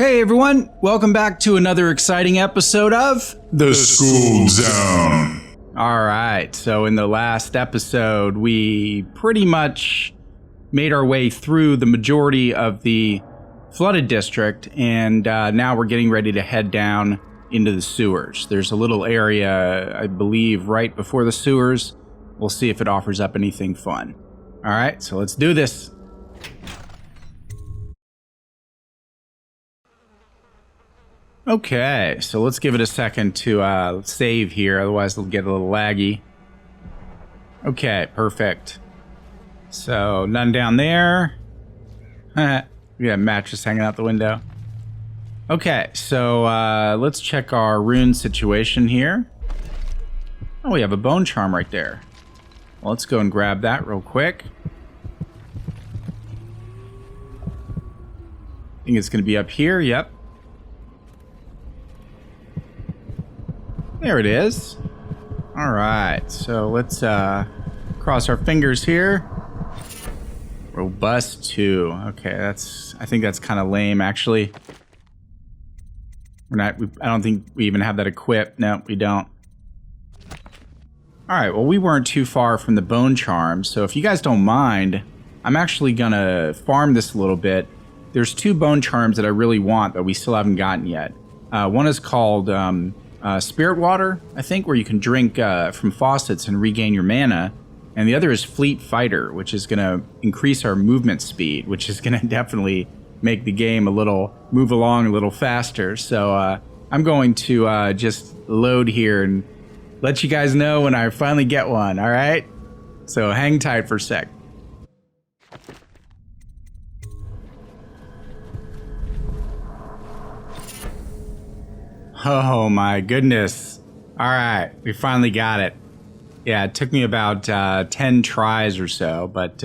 Hey everyone, welcome back to another exciting episode of The Skooled Zone. Alright, so in the last episode, we pretty much made our way through the majority of the flooded district, and now we're getting ready to head down into the sewers. There's a little area, I believe, right before the sewers. We'll see if it offers up anything fun. Alright, so let's do this. Okay, so let's give it a second to save here, otherwise it'll get a little laggy. Okay, perfect. So, none down there. We got a mattress hanging out the window. Okay, so let's check our rune situation here. Oh, we have a bone charm right there. Well, let's go and grab that real quick. I think it's going to be up here, yep. There it is. All right, so let's cross our fingers here. Robust 2. Okay, I think that's kind of lame, actually. I don't think we even have that equipped. No, we don't. All right, well, we weren't too far from the bone charm, so if you guys don't mind, I'm actually gonna farm this a little bit. There's 2 bone charms that I really want that we still haven't gotten yet. One is called Spirit Water, I think, where you can drink from faucets and regain your mana. And the other is Fleet Fighter, which is going to increase our movement speed, which is going to definitely make the game move along a little faster. So I'm going to just load here and let you guys know when I finally get one, all right? So hang tight for a sec. Oh my goodness. All right, we finally got it. Yeah, it took me about 10 tries or so, but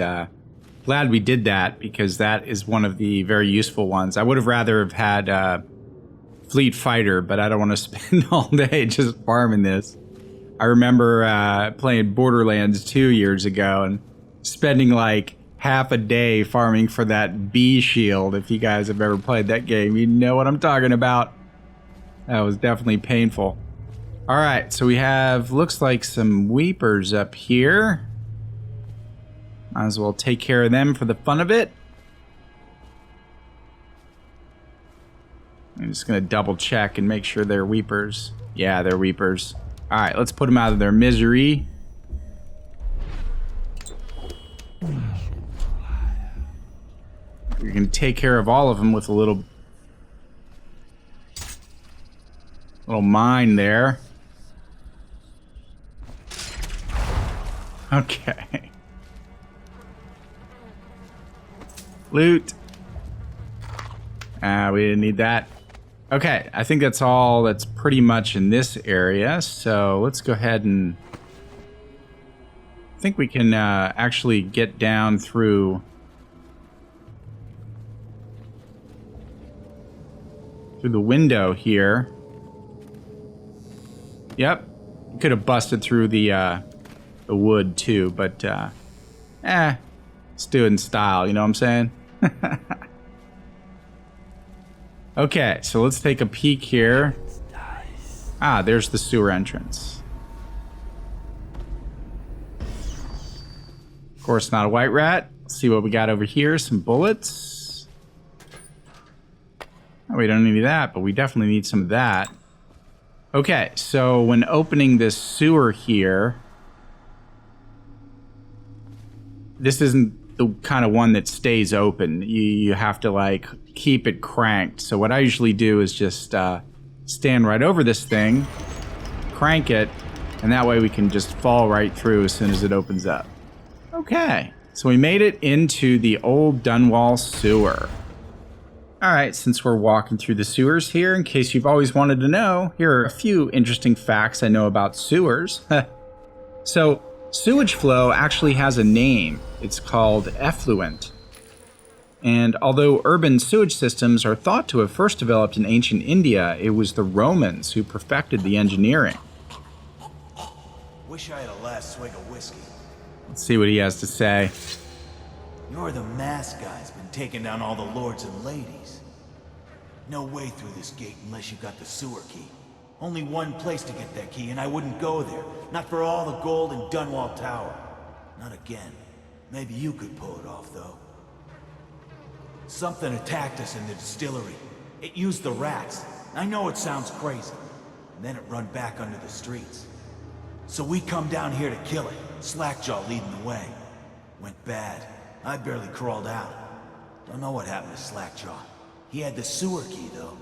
glad we did that because that is one of the very useful ones. I would have rather have had Fleet Fighter, but I don't want to spend all day just farming this. I remember playing Borderlands 2 years ago and spending like half a day farming for that bee shield. If you guys have ever played that game, you know what I'm talking about. That was definitely painful. All right, so we have, looks like some weepers up here. Might as well take care of them for the fun of it. I'm just gonna double check and make sure they're weepers. Yeah, they're weepers. All right, let's put them out of their misery. We can take care of all of them with a little mine there. Okay. Loot. We didn't need that. Okay, I think that's all that's pretty much in this area. So let's go ahead and... I think we can actually get down through... the window here. Yep, could have busted through the wood too, but let's do it in style, you know what I'm saying? Okay, so let's take a peek here. Ah, there's the sewer entrance. Of course, not a white rat. Let's see what we got over here. Some bullets. Oh, we don't need that, but we definitely need some of that. Okay, so when opening this sewer here, this isn't the kind of one that stays open. You have to, like, keep it cranked. So what I usually do is just stand right over this thing, crank it, and that way we can just fall right through as soon as it opens up. Okay, so we made it into the old Dunwall sewer. Alright, since we're walking through the sewers here, in case you've always wanted to know, here are a few interesting facts I know about sewers. So, sewage flow actually has a name. It's called effluent. And although urban sewage systems are thought to have first developed in ancient India, it was the Romans who perfected the engineering. Wish I had a last swig of whiskey. Let's see what he has to say. You're the mask guy's been taking down all the lords and ladies. No way through this gate unless you got the sewer key. Only one place to get that key, and I wouldn't go there. Not for all the gold in Dunwall Tower. Not again. Maybe you could pull it off, though. Something attacked us in the distillery. It used the rats. I know it sounds crazy. And then it run back under the streets. So we come down here to kill it. Slackjaw leading the way. Went bad. I barely crawled out. Don't know what happened to Slackjaw. He had the sewer key, though.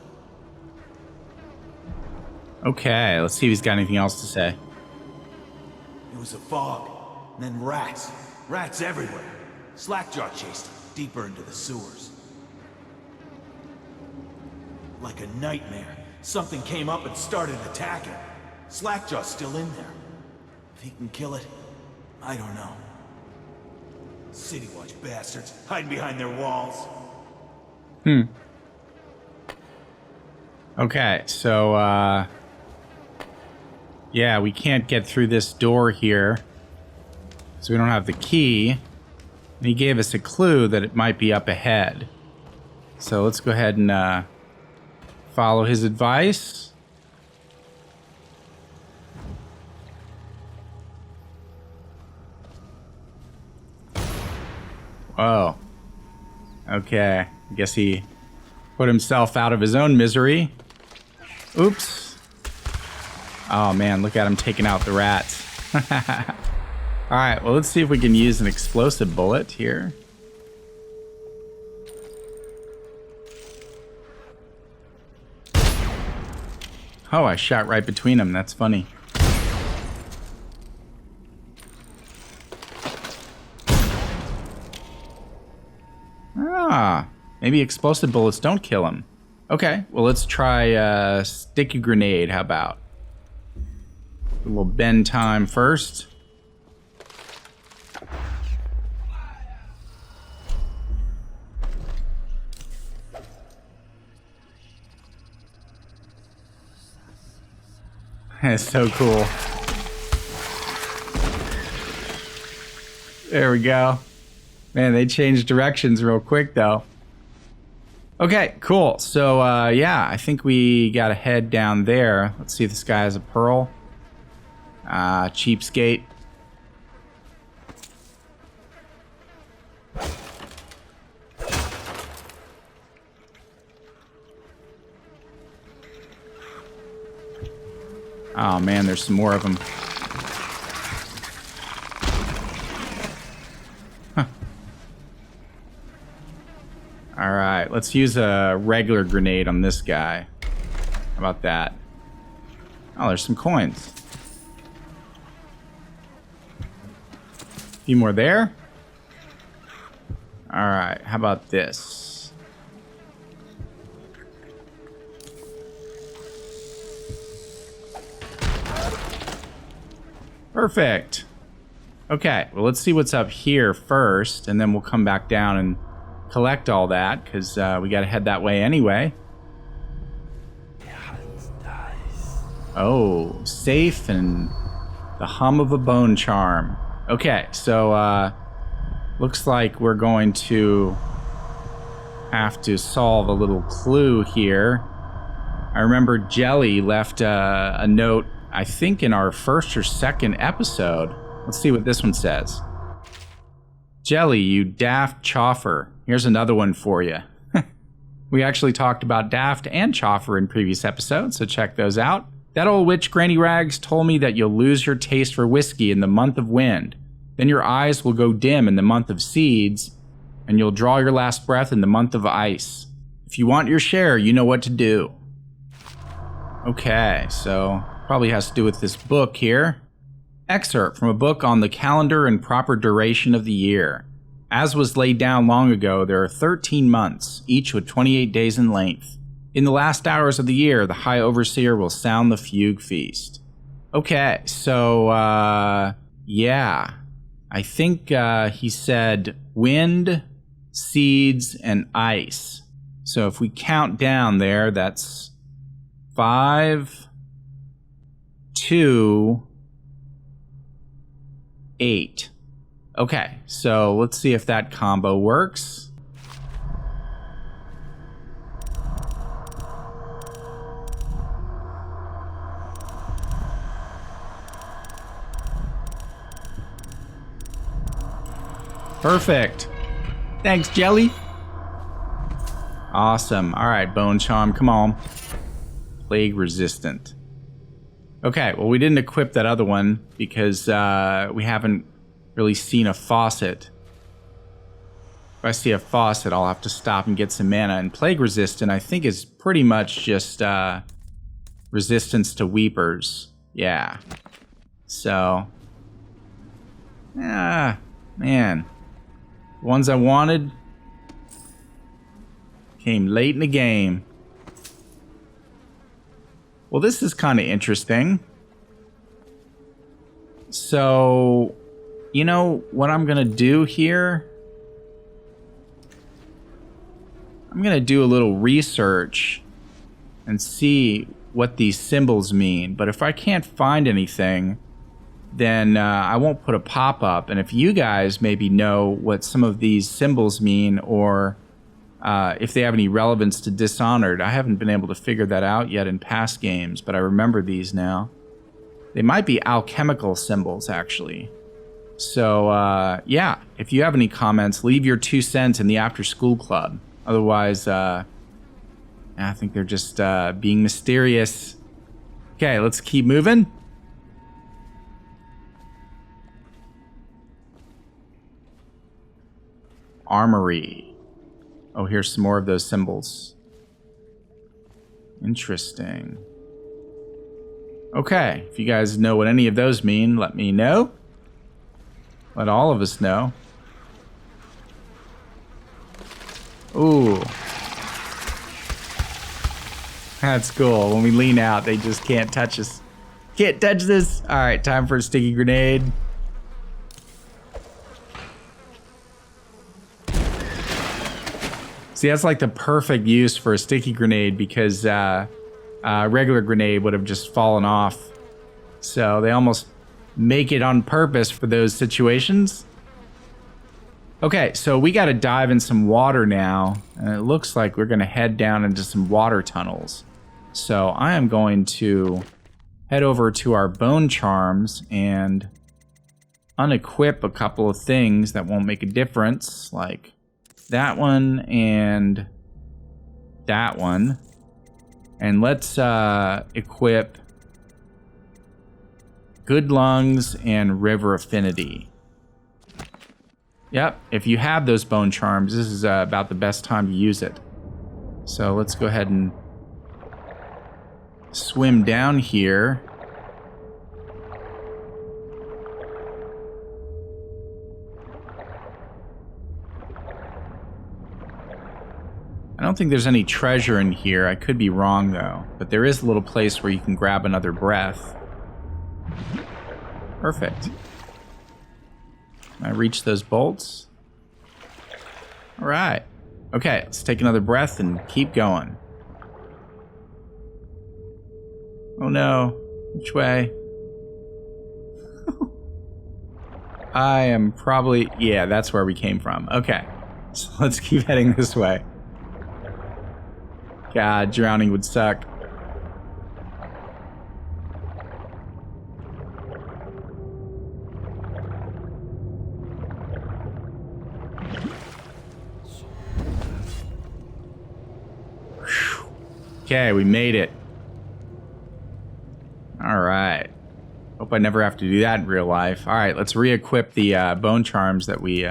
Okay, let's see if he's got anything else to say. It was a fog. And then rats. Rats everywhere. Slackjaw chased him deeper into the sewers. Like a nightmare. Something came up and started attacking. Slackjaw's still in there. If he can kill it, I don't know. City Watch bastards, hiding behind their walls. Okay, so, yeah, we can't get through this door here. So we don't have the key. And he gave us a clue that it might be up ahead. So let's go ahead and, follow his advice. Whoa. Okay. I guess he put himself out of his own misery. Oops. Oh man, look at him taking out the rats. Alright, well let's see if we can use an explosive bullet here. Oh, I shot right between them. That's funny. Ah, maybe explosive bullets don't kill him. Okay, well let's try a sticky grenade. How about a little bend time first? That's so cool. There we go. Man, they changed directions real quick, though. Okay, cool. So, yeah, I think we gotta head down there. Let's see if this guy has a pearl. Cheapskate. Oh, man, there's some more of them. Alright, let's use a regular grenade on this guy. How about that? Oh, there's some coins. A few more there. Alright, how about this? Perfect. Okay, well, let's see what's up here first, and then we'll come back down and collect all that, because we gotta head that way anyway. Oh, safe and the hum of a bone charm. Okay, so looks like we're going to have to solve a little clue here. I remember Jelly left a note, I think in our first or second episode. Let's see what this one says. Jelly, you daft choffer. Here's another one for you. We actually talked about daft and choffer in previous episodes, so check those out. That old witch Granny Rags told me that you'll lose your taste for whiskey in the month of wind. Then your eyes will go dim in the month of seeds, and you'll draw your last breath in the month of ice. If you want your share, you know what to do. Okay, so probably has to do with this book here. Excerpt from a book on the calendar and proper duration of the year. As was laid down long ago, there are 13 months, each with 28 days in length. In the last hours of the year, the High Overseer will sound the fugue feast. Okay, so, yeah. I think he said wind, seeds, and ice. So if we count down there, that's 5, 2, 8. Okay, so let's see if that combo works. Perfect. Thanks, Jelly. Awesome. All right, bone charm. Come on. Plague resistant. Okay, well, we didn't equip that other one because we haven't really seen a faucet. If I see a faucet, I'll have to stop and get some mana. And plague resistant, I think, is pretty much just resistance to weepers. Yeah. So, man. The ones I wanted came late in the game. Well, this is kind of interesting. So, you know what I'm going to do here? I'm going to do a little research and see what these symbols mean. But if I can't find anything, then I won't put a pop-up. And if you guys maybe know what some of these symbols mean, or if they have any relevance to Dishonored, I haven't been able to figure that out yet in past games, but I remember these now. They might be alchemical symbols, actually. So, yeah, if you have any comments, leave your 2 cents in the After School Club. Otherwise, I think they're just being mysterious. Okay, let's keep moving. Armory. Oh, here's some more of those symbols. Interesting. Okay, if you guys know what any of those mean, let me know. Let all of us know. Ooh. That's cool. When we lean out, they just can't touch us. Can't touch this. All right, time for a sticky grenade. See, that's like the perfect use for a sticky grenade because a regular grenade would have just fallen off. So they almost make it on purpose for those situations. Okay, so we got to dive in some water now. And it looks like we're going to head down into some water tunnels. So I am going to head over to our bone charms and unequip a couple of things that won't make a difference, like that one and that one. And let's equip Good Lungs and River Affinity. Yep, if you have those bone charms, this is about the best time to use it. So let's go ahead and swim down here. I don't think there's any treasure in here. I could be wrong, though. But there is a little place where you can grab another breath. Perfect. Can I reach those bolts? All right. Okay, let's take another breath and keep going. Oh no. Which way? I am probably... Yeah, that's where we came from. Okay. So let's keep heading this way. God, drowning would suck. Okay, we made it. All right. Hope I never have to do that in real life. All right, let's re-equip the bone charms that we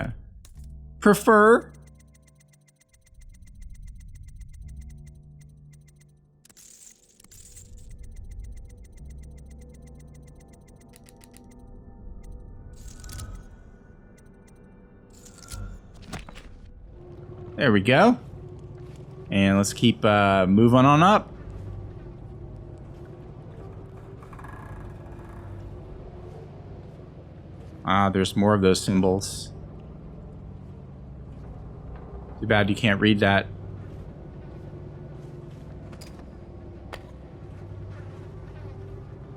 prefer. There we go. And let's keep moving on up. Ah, there's more of those symbols. Too bad you can't read that.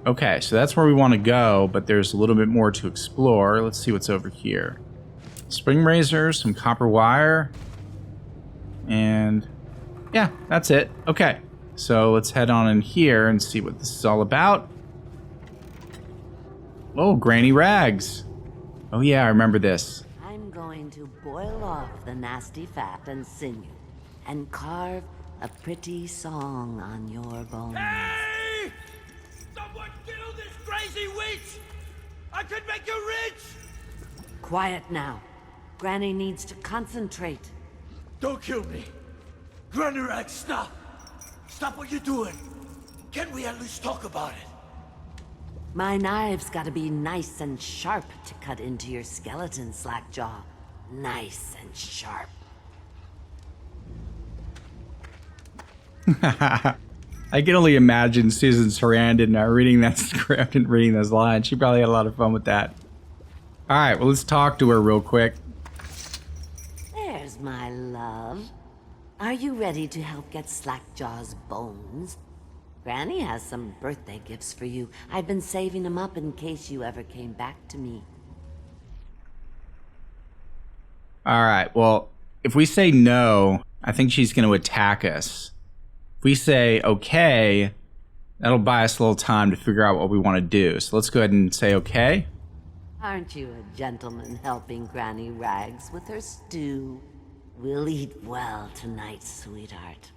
Okay, so that's where we want to go, but there's a little bit more to explore. Let's see what's over here. Spring razors, some copper wire, and yeah, that's it. Okay, so let's head on in here and see what this is all about. Oh, Granny Rags. Oh yeah, I remember this. I'm going going to boil off the nasty fat and sinew, and carve a pretty song on your bones. Hey! Someone kill this crazy witch! I could make you rich! Quiet now. Granny needs to concentrate. Don't kill me. Granny Rag, stop. Stop what you're doing. Can we at least talk about it? My knives gotta be nice and sharp to cut into your skeleton, Slackjaw. Nice and sharp. I can only imagine Susan Sarandon reading that script and reading those lines. She probably had a lot of fun with that. All right, well, let's talk to her real quick. There's my love. Are you ready to help get Slackjaw's bones? Granny has some birthday gifts for you. I've been saving them up in case you ever came back to me. All right, well, if we say no, I think she's going to attack us. If we say okay, that'll buy us a little time to figure out what we want to do. So let's go ahead and say okay. Aren't you a gentleman helping Granny Rags with her stew? We'll eat well tonight, sweetheart.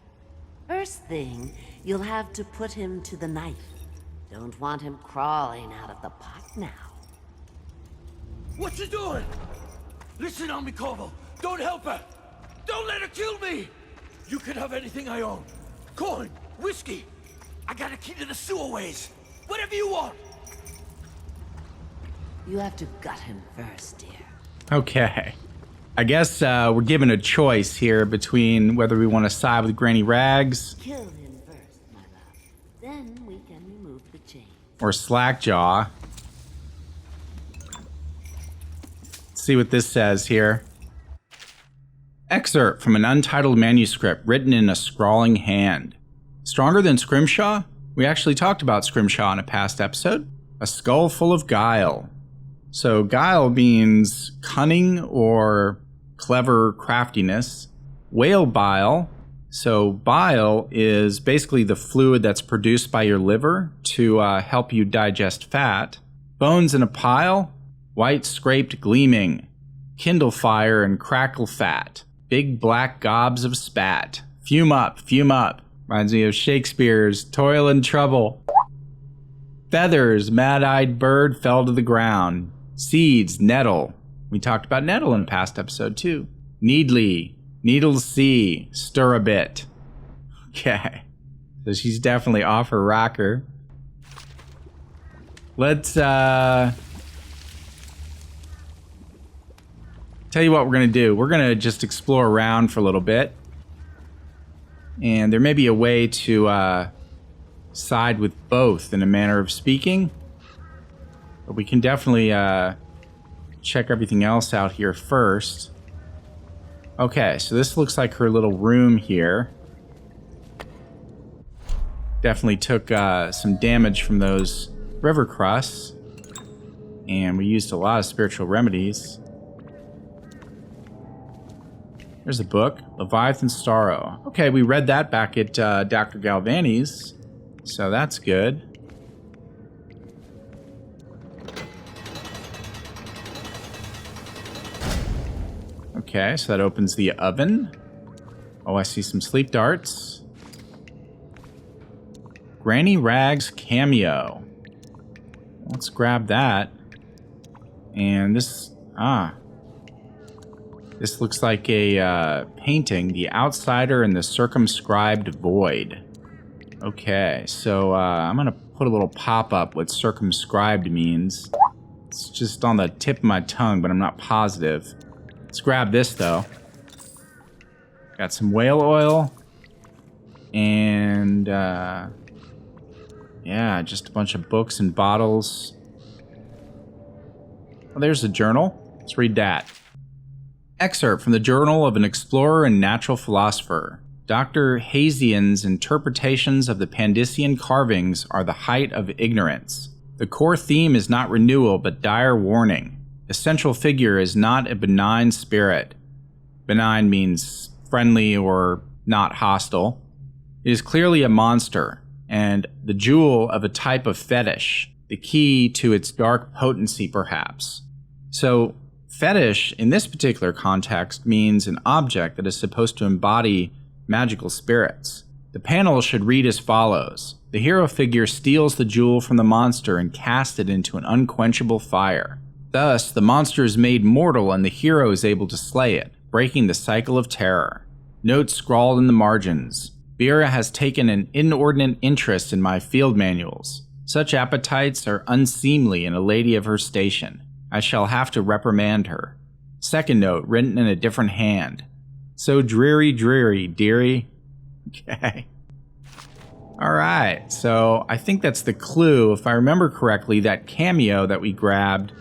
First thing, you'll have to put him to the knife. Don't want him crawling out of the pot now. What you doing? Listen on me, Corvo. Don't help her. Don't let her kill me. You can have anything I own. Corn, whiskey. I got a key to the sewerways. Whatever you want. You have to gut him first, dear. Okay. I guess we're given a choice here between whether we want to side with Granny Rags Kill him first, my love. Then we can remove the chain. or Slackjaw. Let's see what this says here. Excerpt from an untitled manuscript written in a scrawling hand. Stronger than Scrimshaw? We actually talked about Scrimshaw in a past episode. A skull full of guile. So guile means cunning or clever craftiness. Whale bile. So bile is basically the fluid that's produced by your liver to help you digest fat. Bones in a pile. White scraped gleaming. Kindle fire and crackle fat. Big black gobs of spat. Fume up, fume up. Reminds me of Shakespeare's Toil and Trouble. Feathers, mad-eyed bird fell to the ground. Seeds, nettle. We talked about nettle in a past episode too. Needly, needles see, stir a bit. Okay. So she's definitely off her rocker. Let's, tell you what we're going to do. We're going to just explore around for a little bit. And there may be a way to side with both in a manner of speaking. But we can definitely check everything else out here first. Okay, so this looks like her little room here. Definitely took some damage from those river crusts. And we used a lot of spiritual remedies. There's a book, Leviathan Starro. Okay, we read that back at Dr. Galvani's, so that's good. Okay, so that opens the oven. Oh, I see some sleep darts. Granny Rags cameo. Let's grab that. And this, this looks like a painting, The Outsider and the Circumscribed Void. Okay, so I'm going to put a little pop-up what circumscribed means. It's just on the tip of my tongue, but I'm not positive. Let's grab this, though. Got some whale oil. And, yeah, just a bunch of books and bottles. Oh, there's a journal. Let's read that. Excerpt from the Journal of an Explorer and Natural Philosopher. Dr. Hazian's interpretations of the Pandician carvings are the height of ignorance. The core theme is not renewal, but dire warning. The central figure is not a benign spirit. Benign means friendly or not hostile. It is clearly a monster, and the jewel of a type of fetish, the key to its dark potency, perhaps. So, Fetish, in this particular context, means an object that is supposed to embody magical spirits. The panel should read as follows. The hero figure steals the jewel from the monster and casts it into an unquenchable fire. Thus, the monster is made mortal and the hero is able to slay it, breaking the cycle of terror. Note scrawled in the margins. Vera has taken an inordinate interest in my field manuals. Such appetites are unseemly in a lady of her station. I shall have to reprimand her. Second note, written in a different hand. So dreary, dearie. Okay. Alright, so I think that's the clue. If I remember correctly, that cameo that we grabbed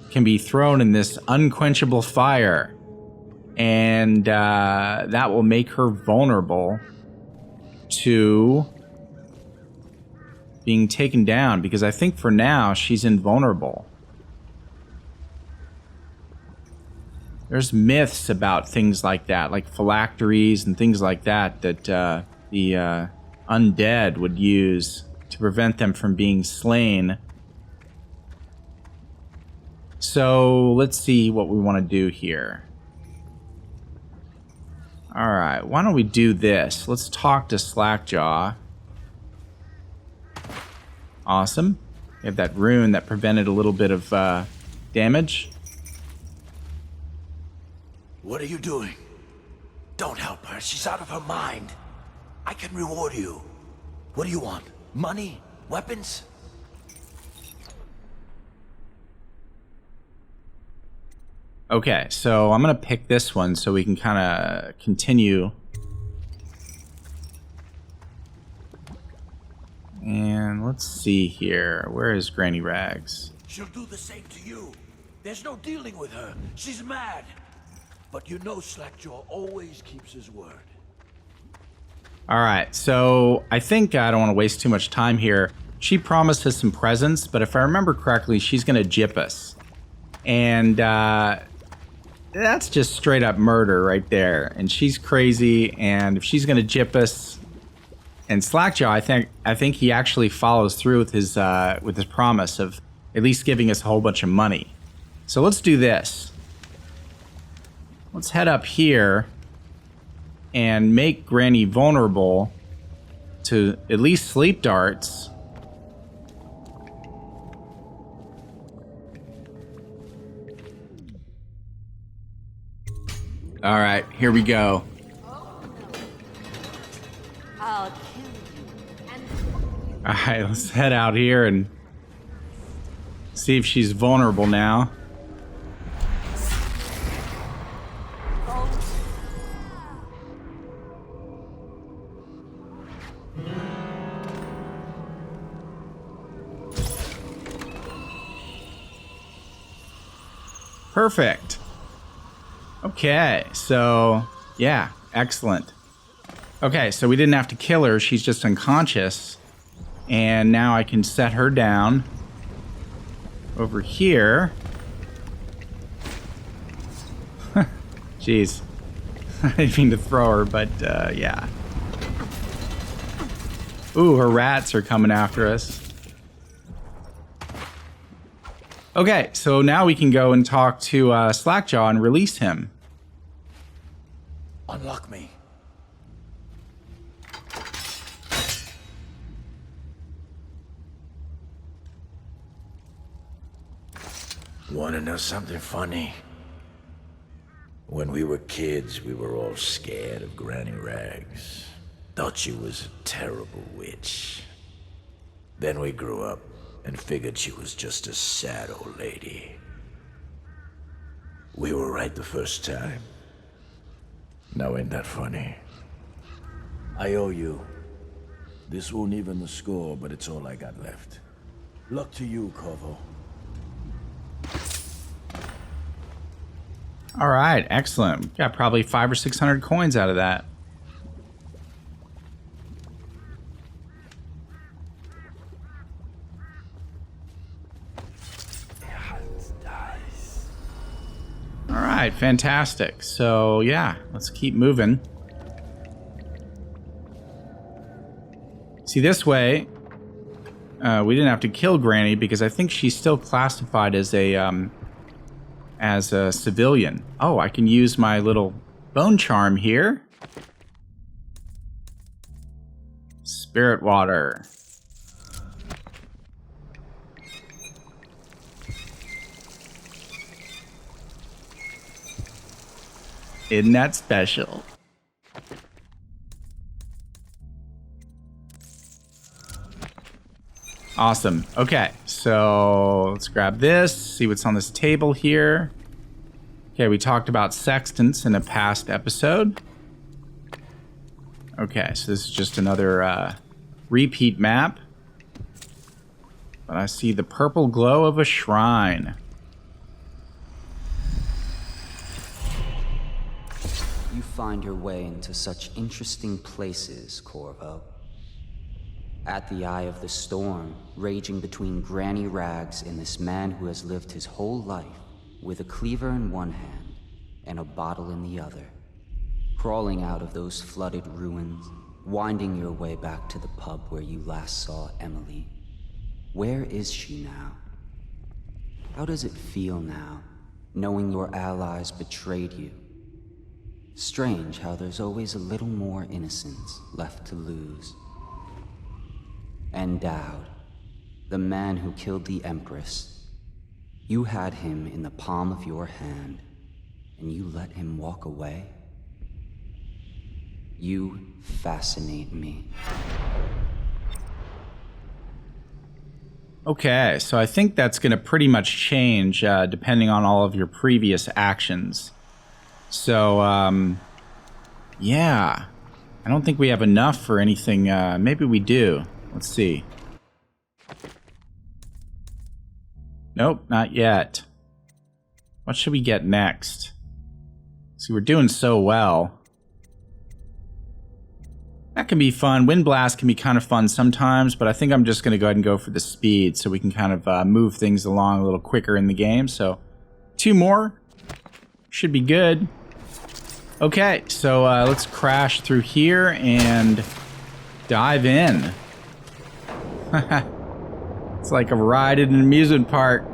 can be thrown in this unquenchable fire. And that will make her vulnerable to being taken down. Because I think for now, she's invulnerable. There's myths about things like that, like phylacteries and things like that, that the undead would use to prevent them from being slain. So let's see what we want to do here. Alright, why don't we do this? Let's talk to Slackjaw. Awesome. We have that rune that prevented a little bit of damage. What are you doing? Don't help her. She's out of her mind. I can reward you. What do you want? Money? Weapons? Okay, so I'm going to pick this one so we can kind of continue. And let's see here. Where is Granny Rags? She'll do the same to you. There's no dealing with her. She's mad. But you know Slackjaw always keeps his word. Alright, so I think I don't want to waste too much time here. She promised us some presents, but if I remember correctly, she's going to gyp us. And that's just straight up murder right there. And she's crazy, and if she's going to gyp us... And Slackjaw, I think he actually follows through with his promise of at least giving us a whole bunch of money. So let's do this. Let's head up here and make Granny vulnerable to at least sleep darts. All right, here we go. I'll kill you and... All right, let's head out here and see if she's vulnerable now. Perfect. Okay, so yeah, excellent. Okay, so we didn't have to kill her. She's just unconscious. And now I can set her down over here. Jeez. I didn't mean to throw her, but yeah. Ooh, her rats are coming after us. Okay, so now we can go and talk to Slackjaw and release him. Unlock me. Want to know something funny? When we were kids, we were all scared of Granny Rags. Thought she was a terrible witch. Then we grew up and figured she was just a sad old lady. We were right the first time. Now ain't that funny? I owe you. This won't even the score, but it's all I got left. Luck to you, Corvo. All right, excellent. We got probably 500 or 600 coins out of that. All right, fantastic. So yeah, let's keep moving. See, this way, we didn't have to kill Granny because I think she's still classified as a as a civilian. Oh, I can use my little bone charm here. Spirit water. Isn't that special? Awesome. Okay, so let's grab this, see what's on this table here. Okay, we talked about sextants in a past episode. Okay, so this is just another repeat map. But I see the purple glow of a shrine. You find your way into such interesting places, Corvo. At the eye of the storm, raging between Granny Rags and this man who has lived his whole life with a cleaver in one hand and a bottle in the other. Crawling out of those flooded ruins, winding your way back to the pub where you last saw Emily. Where is she now? How does it feel now, knowing your allies betrayed you? Strange how there's always a little more innocence left to lose. And Dowd, the man who killed the Empress. You had him in the palm of your hand, and you let him walk away? You fascinate me. Okay, so I think that's going to pretty much change depending on all of your previous actions. So, yeah. I don't think we have enough for anything. Maybe we do. Let's see. Nope, not yet. What should we get next? See, we're doing so well. That can be fun. Wind Blast can be kind of fun sometimes, but I think I'm just going to go ahead and go for the speed so we can kind of move things along a little quicker in the game. So, 2 more. Should be good. Okay, so let's crash through here and dive in. It's like a ride in an amusement park.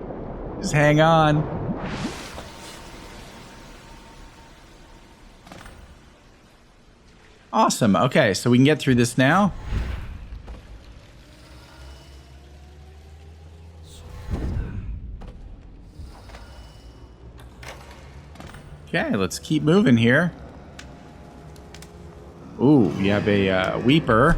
Just hang on. Awesome. Okay, so we can get through this now. Okay, let's keep moving here. Ooh, we have a Weeper.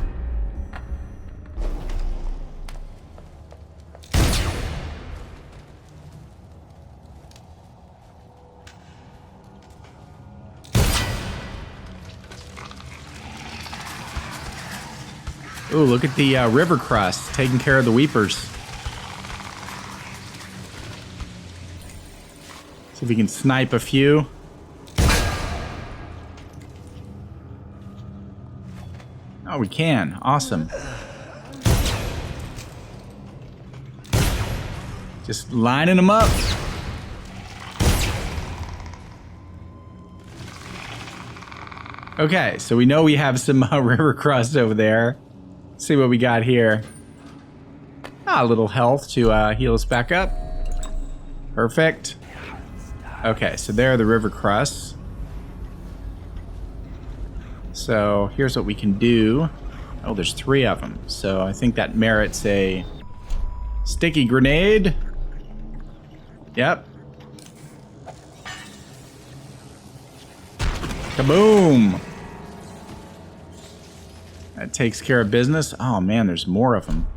Ooh, look at the river crust taking care of the Weepers. See if we can snipe a few. Oh, we can. Awesome. Just lining them up. Okay, so we know we have some river crust over there. Let's see what we got here. A little health to heal us back up. Perfect. Okay, so there are the river crusts. So here's what we can do. Oh, there's 3 of them. So I think that merits a sticky grenade. Yep. Kaboom! That takes care of business. Oh man, there's more of them.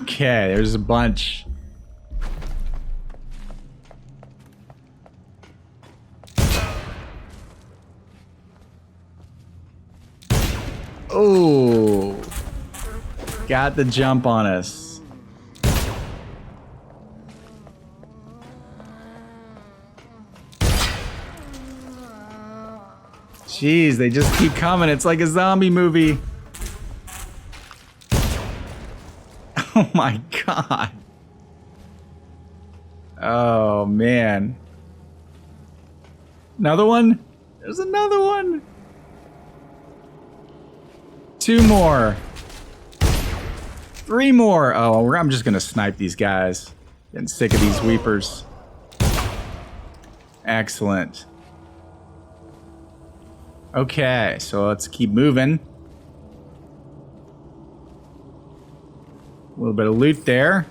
Okay, there's a bunch. Oh, got the jump on us. Jeez, they just keep coming. It's like a zombie movie. Oh my god. Oh man. Another one? There's another one. 2 more. 3 more. Oh, I'm just gonna snipe these guys. Getting sick of these weepers. Excellent. Okay, so let's keep moving. A little bit of loot there.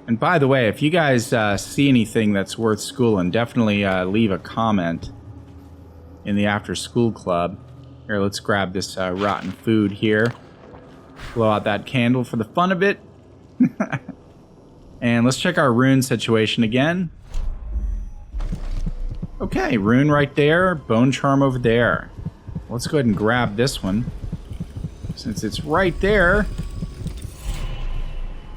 And by the way, if you guys see anything that's worth schooling, definitely leave a comment in the After School Club. Here, let's grab this rotten food here. Blow out that candle for the fun of it. And let's check our rune situation again. Okay, rune right there, bone charm over there. Let's go ahead and grab this one. Since it's right there.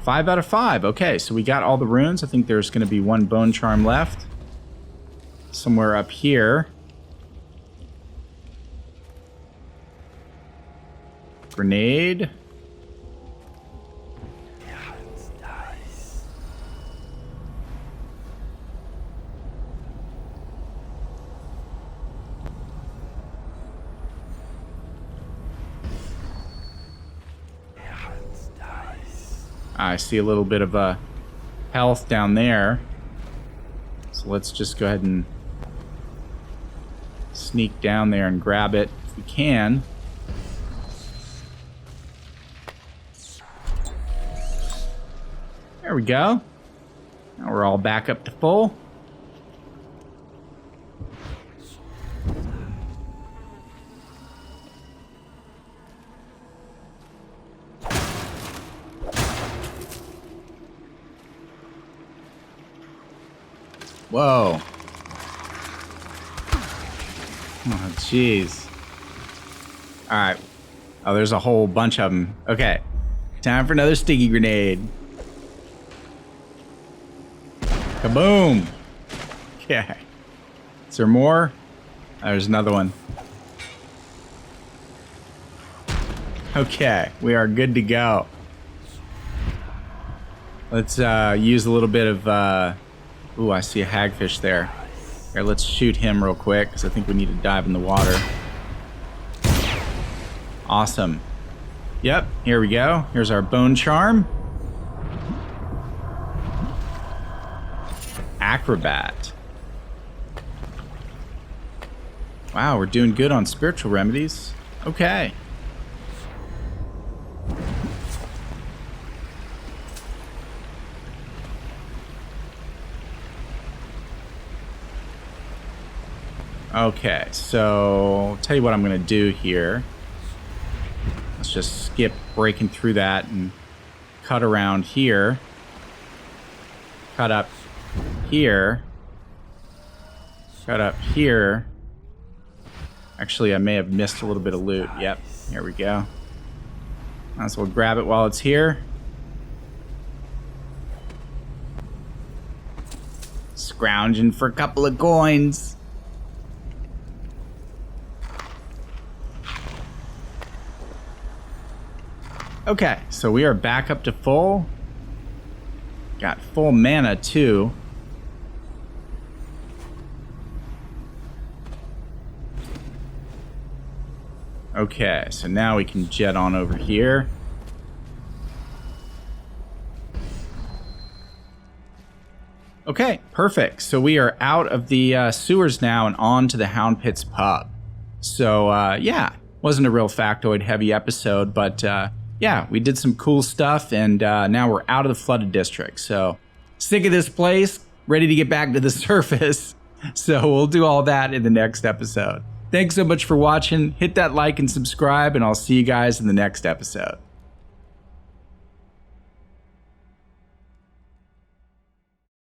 5 out of 5. Okay, so we got all the runes. I think there's going to be 1 bone charm left. Somewhere up here. Grenade. I see a little bit of health down there. So let's just go ahead and sneak down there and grab it if we can. There we go. Now we're all back up to full. Whoa. Oh, jeez. Alright. Oh, there's a whole bunch of them. Okay. Time for another sticky grenade. Kaboom! Okay. Is there more? There's another one. Okay. We are good to go. Let's use a little bit of... Ooh, I see a hagfish there. Here, let's shoot him real quick, because I think we need to dive in the water. Awesome. Yep, here we go. Here's our bone charm. Acrobat. Wow, we're doing good on spiritual remedies. Okay. Okay, so I'll tell you what I'm going to do here. Let's just skip breaking through that and cut around here. Cut up here. Cut up here. Actually, I may have missed a little bit of loot. Yep, here we go. Might as well grab it while it's here. Scrounging for a couple of coins. Okay, so we are back up to full. Got full mana too. Okay, so now we can jet on over here. Okay, perfect. So we are out of the sewers now and on to the Hound Pits pub. So yeah, wasn't a real factoid heavy episode, but yeah, we did some cool stuff, and now we're out of the flooded district. So, sick of this place, ready to get back to the surface. So we'll do all that in the next episode. Thanks so much for watching. Hit that like and subscribe, and I'll see you guys in the next episode.